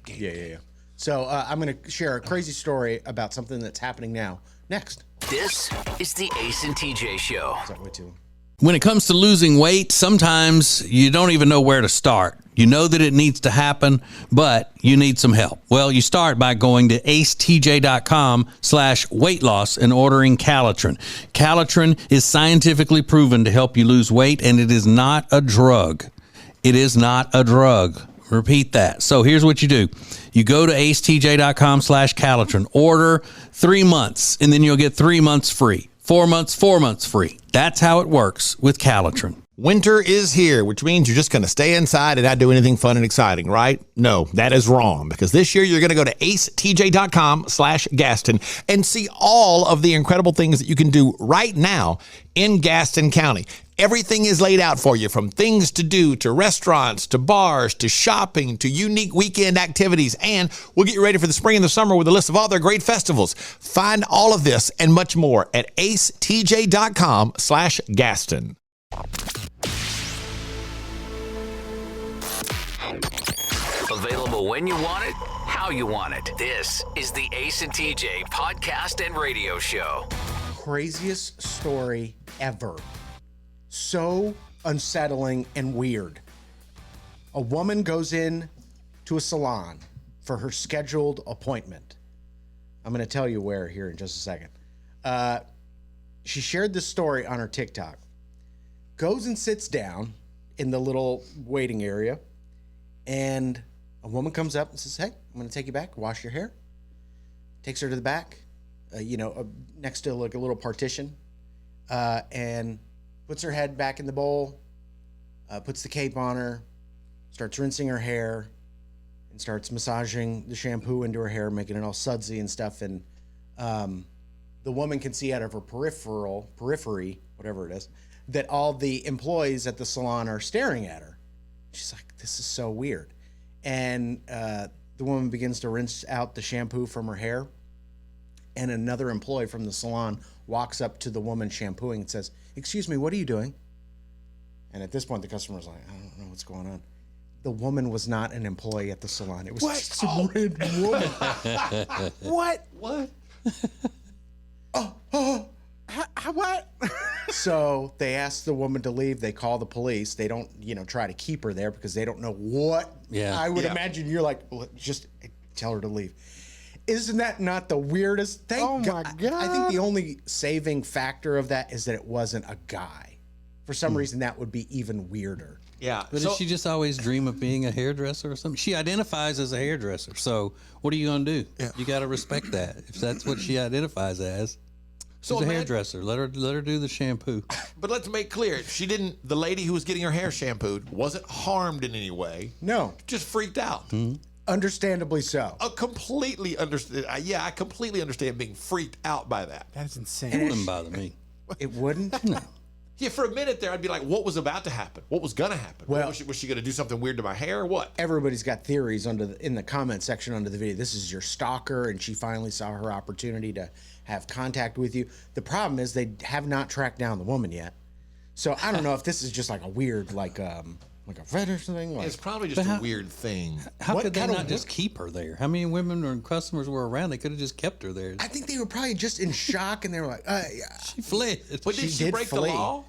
Yeah. So I'm going to share a crazy story about something that's happening now. Next. This is the Ace and TJ Show. Is that way too? When it comes to losing weight, sometimes you don't even know where to start. You know that it needs to happen, but you need some help. Well, you start by going to acetj.com/weight loss and ordering Calitrin. Calitrin is scientifically proven to help you lose weight, and it is not a drug. It is not a drug. Repeat that. So here's what you do. You go to acetj.com/Calitrin, order 3 months, and then you'll get 3 months free. 4 months free. That's how it works with Calitrin. Winter is here, which means you're just going to stay inside and not do anything fun and exciting, right? No, that is wrong, because this year you're going to go to acetj.com/Gaston and see all of the incredible things that you can do right now in Gaston County. Everything is laid out for you, from things to do, to restaurants, to bars, to shopping, to unique weekend activities. And we'll get you ready for the spring and the summer with a list of all their great festivals. Find all of this and much more at acetj.com/Gaston. Available when you want it, how you want it. This is the Ace and TJ podcast and radio show. Craziest story ever. So unsettling and weird. A woman goes in to a salon for her scheduled appointment. I'm going to tell you where here in just a second. She shared this story on her TikTok. Goes and sits down in the little waiting area, and a woman comes up and says, "Hey, I'm going to take you back, wash your hair." Takes her to the back, next to like a little partition, and puts her head back in the bowl, puts the cape on her, starts rinsing her hair, and starts massaging the shampoo into her hair, making it all sudsy and stuff. And the woman can see out of her periphery, whatever it is, that all the employees at the salon are staring at her. She's like, "This is so weird." And the woman begins to rinse out the shampoo from her hair. And another employee from the salon walks up to the woman shampooing and says, "Excuse me, what are you doing?" And at this point, the customer's like, "I don't know what's going on." The woman was not an employee at the salon. It was just some random woman. What? What? So they ask the woman to leave. They call the police. They don't, try to keep her there because they don't know what. Yeah. I would imagine you're like, well, just tell her to leave. Isn't that not the weirdest thing? Oh my God. I think the only saving factor of that is that it wasn't a guy. For some reason, that would be even weirder. Yeah. But does she just always dream of being a hairdresser or something? She identifies as a hairdresser. So what are you going to do? Yeah. You got to respect that if that's what she identifies as. So She's a hairdresser. Let her do the shampoo. But let's make clear, the lady who was getting her hair shampooed wasn't harmed in any way. No. Just freaked out. Understandably so. I completely understand. I completely understand being freaked out by that. That's insane. It wouldn't bother me. It wouldn't? No. Yeah, for a minute there, I'd be like, what was about to happen? What was going to happen? Well, was she going to do something weird to my hair or what? Everybody's got theories in the comment section under the video. This is your stalker, and she finally saw her opportunity to have contact with you. The problem is they have not tracked down the woman yet. So I don't know if this is just like a weird, like a fetish thing. It's probably just a weird thing. How could they not just keep her there? How many women or customers were around? They could have just kept her there. I think they were probably just in shock, and they were like, She fled. But did she break the law?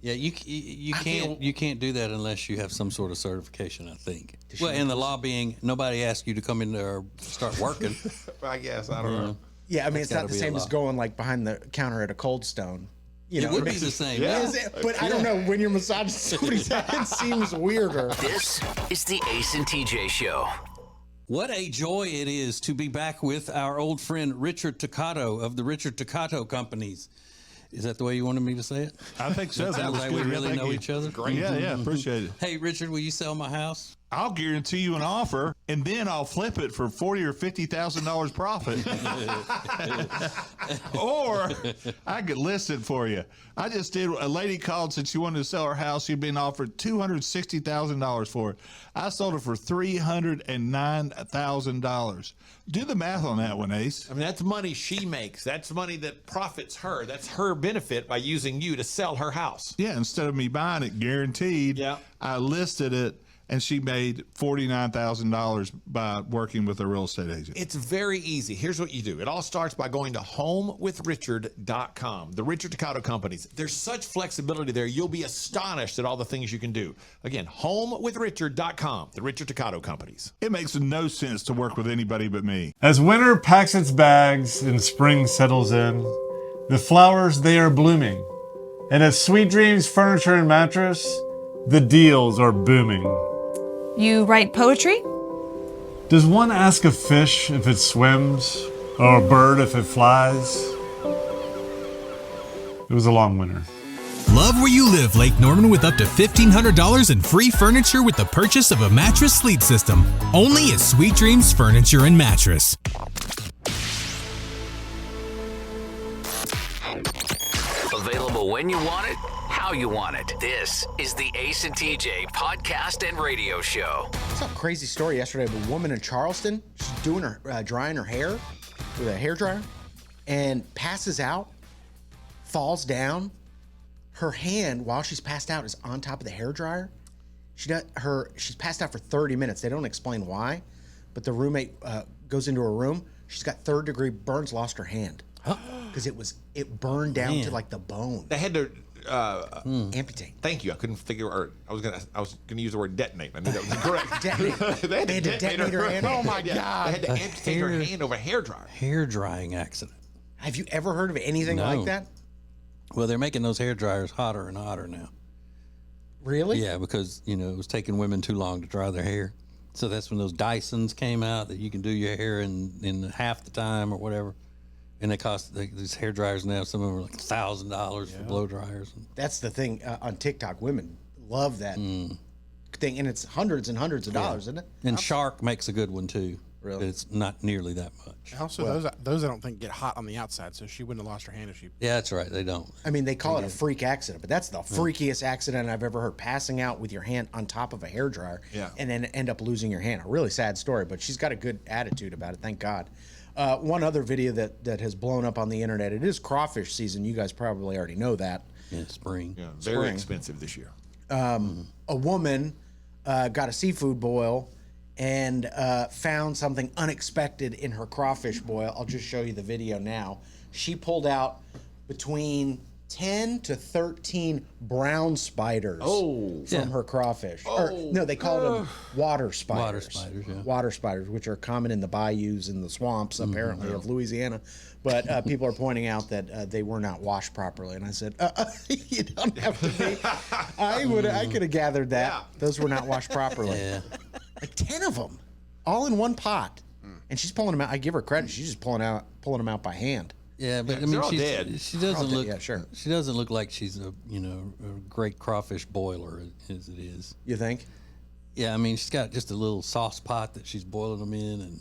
Yeah, you can't do that unless you have some sort of certification, I think. Well, and the law being nobody asked you to come in there or start working. I guess I don't know. Yeah, I mean it's not the same as going like behind the counter at a Cold Stone. It would be the same. Yeah. But I don't know, when you're massaging somebody's head, it seems weirder. This is the Ace and TJ Show. What a joy it is to be back with our old friend Richard Toccato of the Richard Toccato Companies. Is that the way you wanted me to say it? I think so. That sounds like we really know each other. Great. Yeah, appreciate it. Hey, Richard, will you sell my house? I'll guarantee you an offer, and then I'll flip it for $40,000 or $50,000 profit. Or I could list it for you. I just did. A lady called, said she wanted to sell her house. She'd been offered $260,000 for it. I sold it for $309,000. Do the math on that one, Ace. I mean, that's money she makes. That's money that profits her. That's her benefit by using you to sell her house. Yeah, instead of me buying it guaranteed, I listed it, and she made $49,000 by working with a real estate agent. It's very easy. Here's what you do. It all starts by going to homewithrichard.com. The Richard Toccato Companies. There's such flexibility there. You'll be astonished at all the things you can do. Again, homewithrichard.com. The Richard Toccato Companies. It makes no sense to work with anybody but me. As winter packs its bags and spring settles in, the flowers, they are blooming. And at Sweet Dreams Furniture and Mattress, the deals are booming. You write poetry? Does one ask a fish if it swims, or a bird if it flies? It was a long winter. Love where you live, Lake Norman, with up to $1,500 in free furniture with the purchase of a mattress sleep system. Only at Sweet Dreams Furniture and Mattress. Available when you want it, how you want it. This is the Ace and TJ podcast and radio show. I saw a crazy story yesterday of a woman in Charleston. She's doing her drying her hair with a hairdryer and passes out, falls down. Her hand, while she's passed out, is on top of the hairdryer. She's passed out for 30 minutes. They don't explain why, but the roommate goes into her room. She's got third-degree burns, lost her hand because it burned down to like the bone. They had to amputate. Thank you. I couldn't figure. Or I was gonna use the word detonate. I knew that was correct. Detonate. They had to detonate her hand. Oh my God! They had to amputate her hand over a hairdryer. Hair drying accident. Have you ever heard of anything like that? Well, they're making those hair dryers hotter and hotter now. Really? Yeah, because it was taking women too long to dry their hair. So that's when those Dysons came out that you can do your hair in half the time or whatever. And they cost these hair dryers now. Some of them are like $1,000 for blow dryers. That's the thing on TikTok. Women love that thing, and it's hundreds and hundreds of dollars, isn't it? And Shark makes a good one too. Really? But it's not nearly that much. Also, those I don't think get hot on the outside, so she wouldn't have lost her hand if she. Yeah, that's right. They don't. I mean, they call it a freak accident, but that's the freakiest accident I've ever heard. Passing out with your hand on top of a hairdryer, and then end up losing your hand. A really sad story, but she's got a good attitude about it. Thank God. One other video that has blown up on the internet. It is crawfish season. You guys probably already know that. Yeah, spring. Yeah, very expensive this year. A woman got a seafood boil and found something unexpected in her crawfish boil. I'll just show you the video now. She pulled out between 10 to 13 brown spiders from her crawfish. No, they call them water spiders. Water spiders, yeah. Water spiders, which are common in the bayous and the swamps, apparently, of Louisiana. But people are pointing out that they were not washed properly. And I said, you don't have to be. I could have gathered that. Yeah. Those were not washed properly. Yeah. Like 10 of them, all in one pot. And she's pulling them out. I give her credit. She's just pulling them out by hand. Yeah, but I they're mean, all dead. she doesn't look. Yeah, sure. She doesn't look like she's a great crawfish boiler as it is. You think? Yeah, I mean, she's got just a little sauce pot that she's boiling them in, and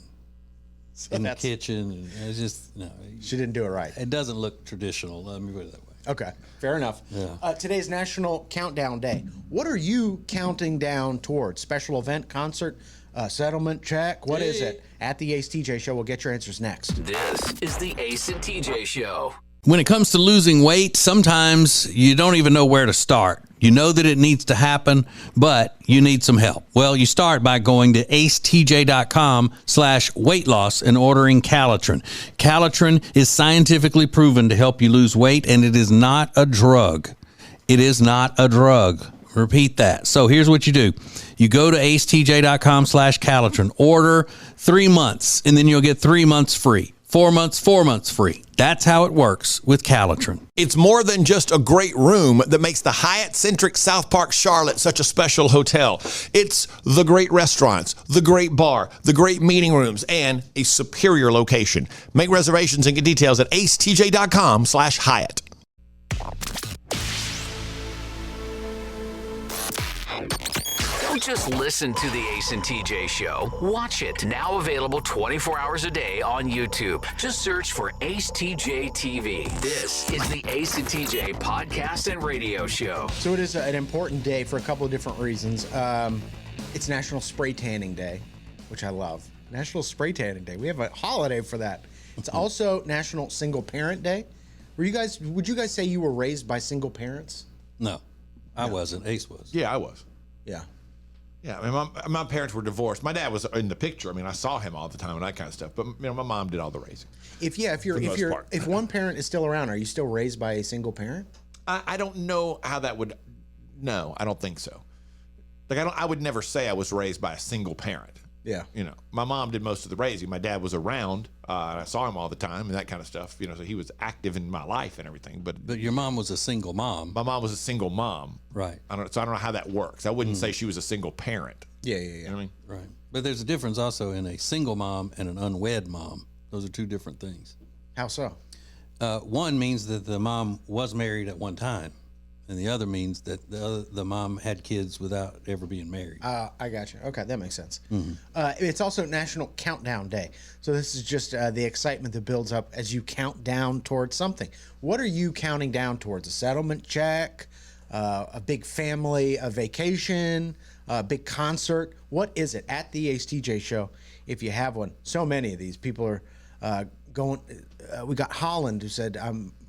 in the kitchen, and it's just no. She didn't do it right. It doesn't look traditional. Let me put it that way. Okay, fair enough. Yeah. Today's National Countdown Day. What are you counting down towards? Special event, concert, settlement check? What is it? At the Ace TJ Show, we'll get your answers next. This is the Ace and TJ Show. When it comes to losing weight, sometimes you don't even know where to start. You know that it needs to happen, but you need some help. Well, you start by going to acetj.com/weight loss and ordering Calitrin. Calitrin is scientifically proven to help you lose weight, and it is not a drug. It is not a drug. Repeat that. So here's what you do. You go to acetj.com/Calitrin, order 3 months, and then you'll get 3 months free. 4 months free. That's how it works with Calitrin. It's more than just a great room that makes the Hyatt-centric South Park Charlotte such a special hotel. It's the great restaurants, the great bar, the great meeting rooms, and a superior location. Make reservations and get details at acetj.com/Hyatt. Don't just listen to the Ace and TJ Show. Watch it. Now available 24 hours a day on YouTube. Just search for Ace TJ TV. This is the Ace and TJ podcast and radio show. So it is an important day for a couple of different reasons. It's National Spray Tanning Day, which I love. National Spray Tanning Day. We have a holiday for that. It's also National Single Parent Day. Would you guys say you were raised by single parents? No, I wasn't. Ace was. Yeah, I was. Yeah. Yeah, I mean, my parents were divorced. My dad was in the picture. I mean, I saw him all the time and that kind of stuff. But my mom did all the raising. If one parent is still around, are you still raised by a single parent? I don't know how that would. No, I don't think so. Like I would never say I was raised by a single parent. Yeah. My mom did most of the raising. My dad was around. And I saw him all the time and that kind of stuff. So he was active in my life and everything. But your mom was a single mom. My mom was a single mom. Right. I don't know how that works. I wouldn't say she was a single parent. Yeah. You know what I mean? Right. But there's a difference also in a single mom and an unwed mom. Those are two different things. How so? One means that the mom was married at one time, and the other means that the mom had kids without ever being married. I got you. Okay, that makes sense. Mm-hmm. It's also National Countdown Day. So this is just the excitement that builds up as you count down towards something. What are you counting down towards? A settlement check, a big family, a vacation, a big concert? What is it? At the Ace TJ Show, if you have one. So many of these people are going. We got Holland who said,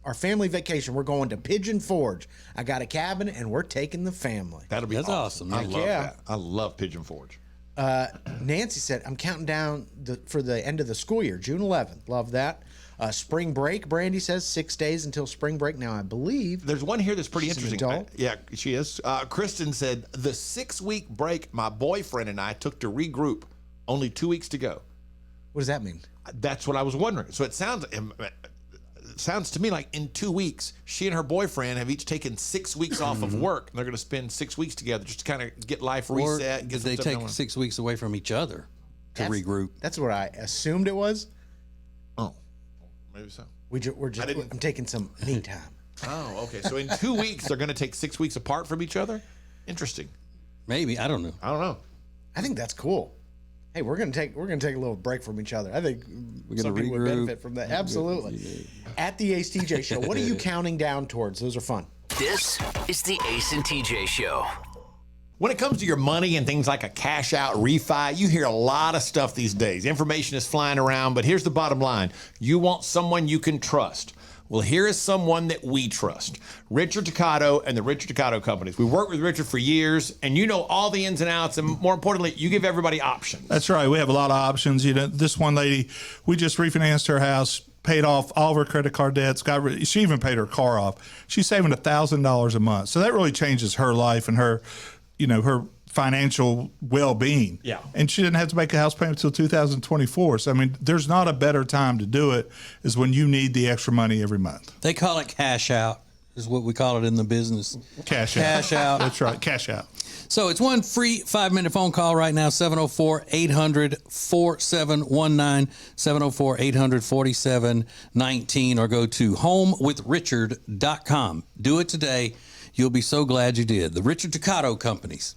our family vacation, we're going to Pigeon Forge. I got a cabin and we're taking the family. That's awesome. I love that. I love Pigeon Forge. Nancy said, I'm counting down for the end of the school year, June 11th. Love that. Spring break, Brandy says 6 days until spring break. Now, I believe there's one here that's pretty interesting. Adult. Yeah, she is. Kristen said, the 6-week break my boyfriend and I took to regroup. Only 2 weeks to go. What does that mean? That's what I was wondering. So it sounds to me like in 2 weeks, she and her boyfriend have each taken 6 weeks off of work. And they're going to spend 6 weeks together just to kind of get life reset. Did they take 6 weeks away from each other to regroup? That's what I assumed it was. Oh, maybe so. I'm taking some me time. Oh, okay. So in 2 weeks, they're going to take 6 weeks apart from each other? Interesting. Maybe. I don't know. I think that's cool. Hey, we're gonna take a little break from each other. I think some people would benefit from that. Absolutely. At the Ace TJ Show, what are you counting down towards? Those are fun. This is the Ace and TJ Show. When it comes to your money and things like a cash out refi, you hear a lot of stuff these days. Information is flying around, but here's the bottom line. You want someone you can trust. Well, here is someone that we trust. Richard Toccato and the Richard Toccato Companies. We worked with Richard for years, and you know all the ins and outs, and more importantly, you give everybody options. That's right. We have a lot of options. This one lady, we just refinanced her house, paid off all of her credit card debts. She even paid her car off. She's saving $1,000 a month. So that really changes her life and her financial well-being. Yeah. And she didn't have to make a house payment until 2024. So, there's not a better time to do it is when you need the extra money every month. They call it cash out. is what we call it in the business. Cash out. Cash out. That's right. Cash out. So it's one free 5-minute phone call right now, 704-800-4719, 704-800-4719, or go to homewithrichard.com. Do it today. You'll be so glad you did. The Richard Ducato Companies.